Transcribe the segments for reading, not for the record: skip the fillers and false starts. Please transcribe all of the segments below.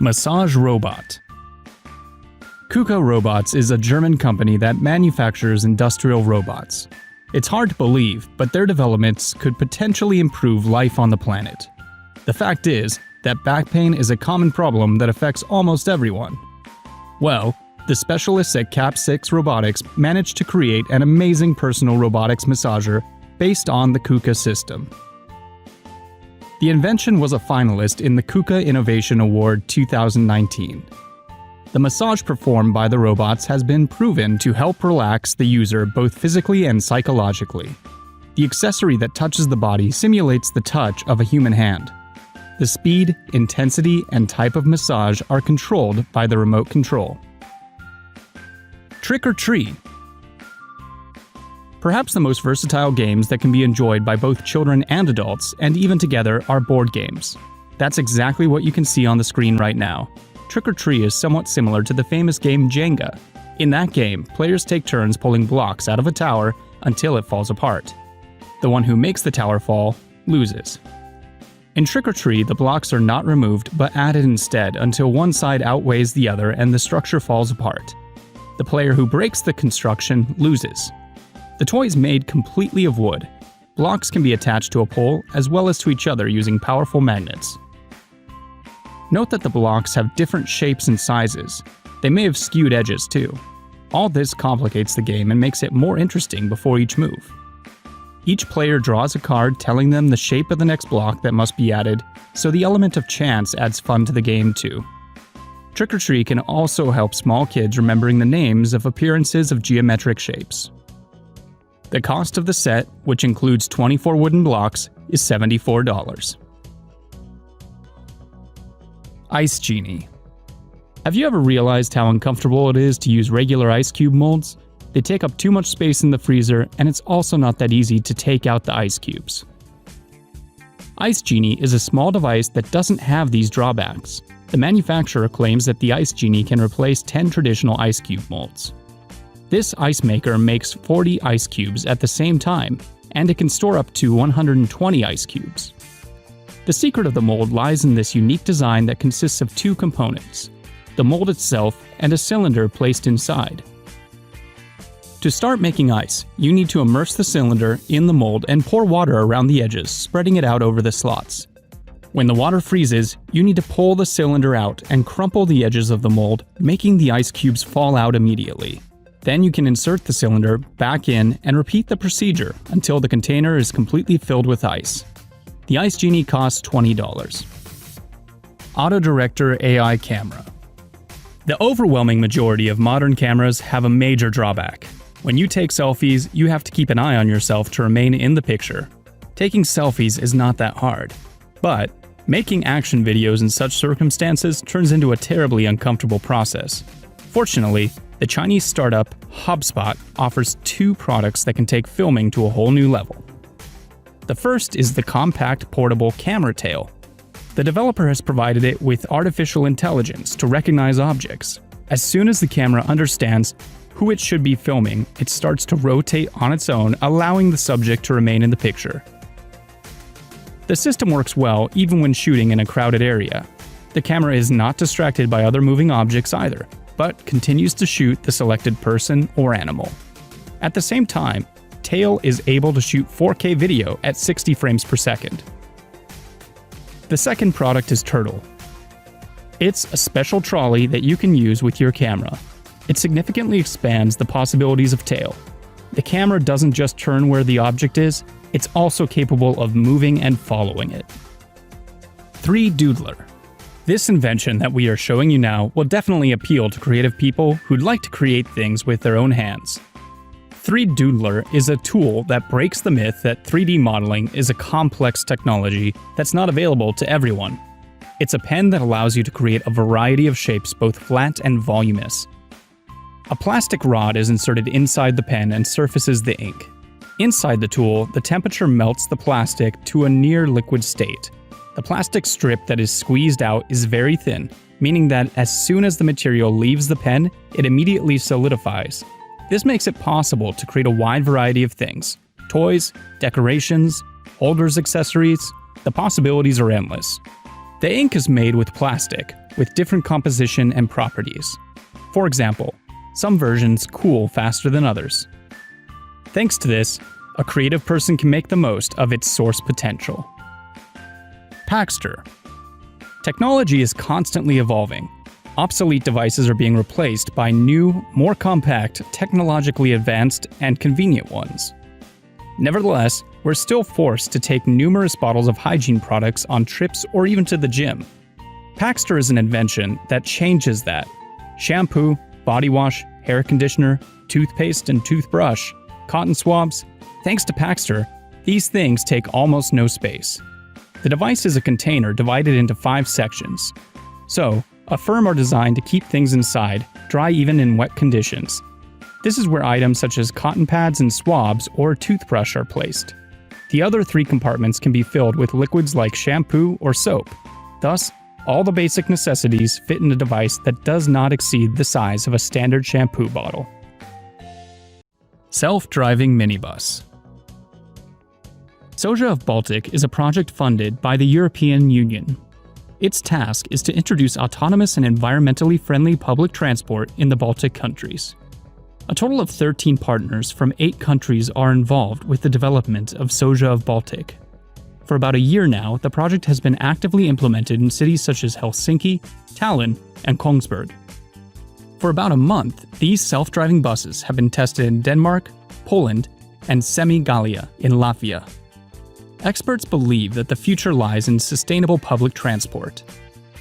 Massage robot. KUKA Robots is a German company that manufactures industrial robots. It's hard to believe, but their developments could potentially improve life on the planet. The fact is that back pain is a common problem that affects almost everyone. Well, the specialists at Cap6 Robotics managed to create an amazing personal robotics massager based on the KUKA system. The invention was a finalist in the KUKA Innovation Award 2019. The massage performed by the robots has been proven to help relax the user both physically and psychologically. The accessory that touches the body simulates the touch of a human hand. The speed, intensity, and type of massage are controlled by the remote control. Trick or Treat. Perhaps the most versatile games that can be enjoyed by both children and adults, and even together, are board games. That's exactly what you can see on the screen right now. Trick or Treat is somewhat similar to the famous game Jenga. In that game, players take turns pulling blocks out of a tower until it falls apart. The one who makes the tower fall loses. In Trick or Treat, the blocks are not removed but added instead until one side outweighs the other and the structure falls apart. The player who breaks the construction loses. The toy is made completely of wood. Blocks can be attached to a pole as well as to each other using powerful magnets. Note that the blocks have different shapes and sizes. They may have skewed edges too. All this complicates the game and makes it more interesting before each move. Each player draws a card telling them the shape of the next block that must be added, so the element of chance adds fun to the game too. Trick or Treat can also help small kids remembering the names of appearances of geometric shapes. The cost of the set, which includes 24 wooden blocks, is $74. Ice Genie. Have you ever realized how uncomfortable it is to use regular ice cube molds? They take up too much space in the freezer, and it's also not that easy to take out the ice cubes. Ice Genie is a small device that doesn't have these drawbacks. The manufacturer claims that the Ice Genie can replace 10 traditional ice cube molds. This ice maker makes 40 ice cubes at the same time, and it can store up to 120 ice cubes. The secret of the mold lies in this unique design that consists of two components: the mold itself and a cylinder placed inside. To start making ice, you need to immerse the cylinder in the mold and pour water around the edges, spreading it out over the slots. When the water freezes, you need to pull the cylinder out and crumple the edges of the mold, making the ice cubes fall out immediately. Then you can insert the cylinder back in and repeat the procedure until the container is completely filled with ice. The Ice Genie costs $20. Auto Director AI Camera. The overwhelming majority of modern cameras have a major drawback. When you take selfies, you have to keep an eye on yourself to remain in the picture. Taking selfies is not that hard, but making action videos in such circumstances turns into a terribly uncomfortable process. Fortunately, the Chinese startup OBSBOT offers two products that can take filming to a whole new level. The first is the compact portable camera tail. The developer has provided it with artificial intelligence to recognize objects. As soon as the camera understands who it should be filming, it starts to rotate on its own, allowing the subject to remain in the picture. The system works well even when shooting in a crowded area. The camera is not distracted by other moving objects either, but continues to shoot the selected person or animal. At the same time, Tail is able to shoot 4K video at 60 frames per second. The second product is Turtle. It's a special trolley that you can use with your camera. It significantly expands the possibilities of Tail. The camera doesn't just turn where the object is, it's also capable of moving and following it. 3 Doodler. This invention that we are showing you now will definitely appeal to creative people who'd like to create things with their own hands. 3 Doodler is a tool that breaks the myth that 3D modeling is a complex technology that's not available to everyone. It's a pen that allows you to create a variety of shapes, both flat and voluminous. A plastic rod is inserted inside the pen and surfaces the ink. Inside the tool, the temperature melts the plastic to a near liquid state. The plastic strip that is squeezed out is very thin, meaning that as soon as the material leaves the pen, it immediately solidifies. This makes it possible to create a wide variety of things: toys, decorations, holders, accessories. The possibilities are endless. The ink is made with plastic, with different composition and properties. For example, some versions cool faster than others. Thanks to this, a creative person can make the most of its source potential. Paxter. Technology is constantly evolving. Obsolete devices are being replaced by new, more compact, technologically advanced, and convenient ones. Nevertheless, we're still forced to take numerous bottles of hygiene products on trips or even to the gym. Paxter is an invention that changes that. Shampoo, body wash, hair conditioner, toothpaste and toothbrush, cotton swabs. Thanks to Paxter, these things take almost no space. The device is a container divided into 5 sections. So, a firm are designed to keep things inside, dry even in wet conditions. This is where items such as cotton pads and swabs or toothbrush are placed. The other 3 compartments can be filled with liquids like shampoo or soap. Thus, all the basic necessities fit in a device that does not exceed the size of a standard shampoo bottle. Self-driving minibus. Soja of Baltic is a project funded by the European Union. Its task is to introduce autonomous and environmentally friendly public transport in the Baltic countries. A total of 13 partners from 8 countries are involved with the development of Soja of Baltic. For about a year now, the project has been actively implemented in cities such as Helsinki, Tallinn, and Kongsberg. For about a month, these self-driving buses have been tested in Denmark, Poland, and Semi-Gallia in Latvia. Experts believe that the future lies in sustainable public transport.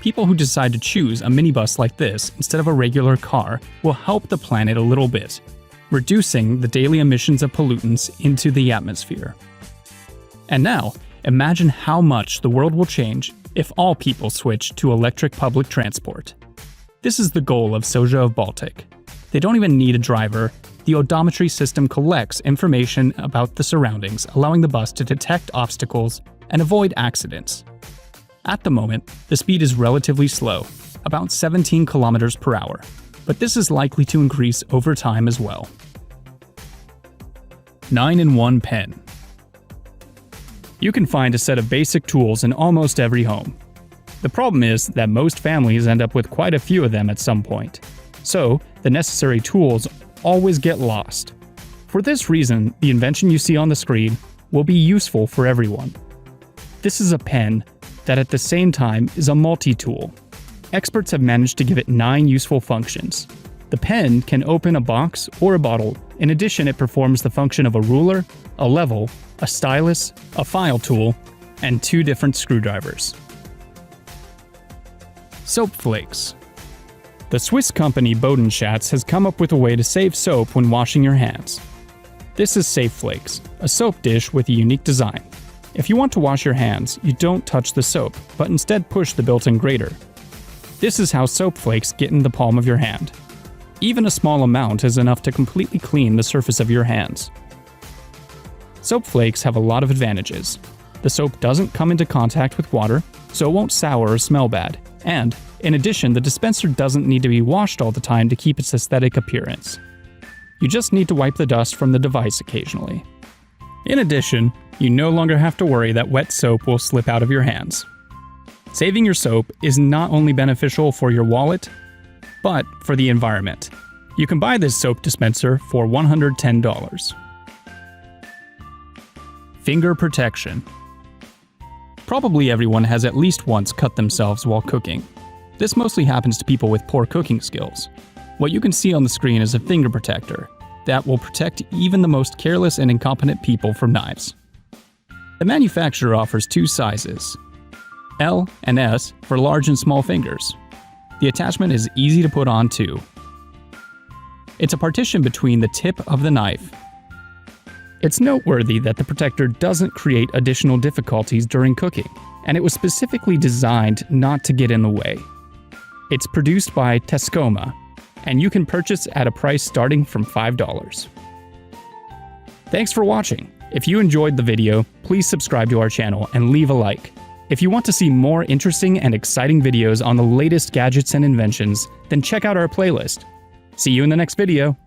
People who decide to choose a minibus like this instead of a regular car will help the planet a little bit, reducing the daily emissions of pollutants into the atmosphere. And now, imagine how much the world will change if all people switch to electric public transport. This is the goal of Soja of Baltic. They don't even need a driver. The odometry system collects information about the surroundings, allowing the bus to detect obstacles and avoid accidents. At the moment, the speed is relatively slow, about 17 kilometers per hour, but this is likely to increase over time as well. 9-in-1 pen. You can find a set of basic tools in almost every home. The problem is that most families end up with quite a few of them at some point. So, the necessary tools always get lost. For this reason, the invention you see on the screen will be useful for everyone. This is a pen that at the same time is a multi-tool. Experts have managed to give it 9 useful functions. The pen can open a box or a bottle. In addition, it performs the function of a ruler, a level, a stylus, a file tool, and 2 different screwdrivers. Soap Flakes. The Swiss company Bodenschatz has come up with a way to save soap when washing your hands. This is Safe Flakes, a soap dish with a unique design. If you want to wash your hands, you don't touch the soap, but instead push the built-in grater. This is how soap flakes get in the palm of your hand. Even a small amount is enough to completely clean the surface of your hands. Soap flakes have a lot of advantages. The soap doesn't come into contact with water, so it won't sour or smell bad. And, in addition, the dispenser doesn't need to be washed all the time to keep its aesthetic appearance. You just need to wipe the dust from the device occasionally. In addition, you no longer have to worry that wet soap will slip out of your hands. Saving your soap is not only beneficial for your wallet, but for the environment. You can buy this soap dispenser for $110. Finger protection. Probably everyone has at least once cut themselves while cooking. This mostly happens to people with poor cooking skills. What you can see on the screen is a finger protector that will protect even the most careless and incompetent people from knives. The manufacturer offers 2 sizes, L and S for large and small fingers. The attachment is easy to put on too. It's a partition between the tip of the knife. It's noteworthy that the protector doesn't create additional difficulties during cooking, and it was specifically designed not to get in the way. It's produced by Tescoma, and you can purchase at a price starting from $5. Thanks for watching. If you enjoyed the video, please subscribe to our channel and leave a like. If you want to see more interesting and exciting videos on the latest gadgets and inventions, then check out our playlist. See you in the next video.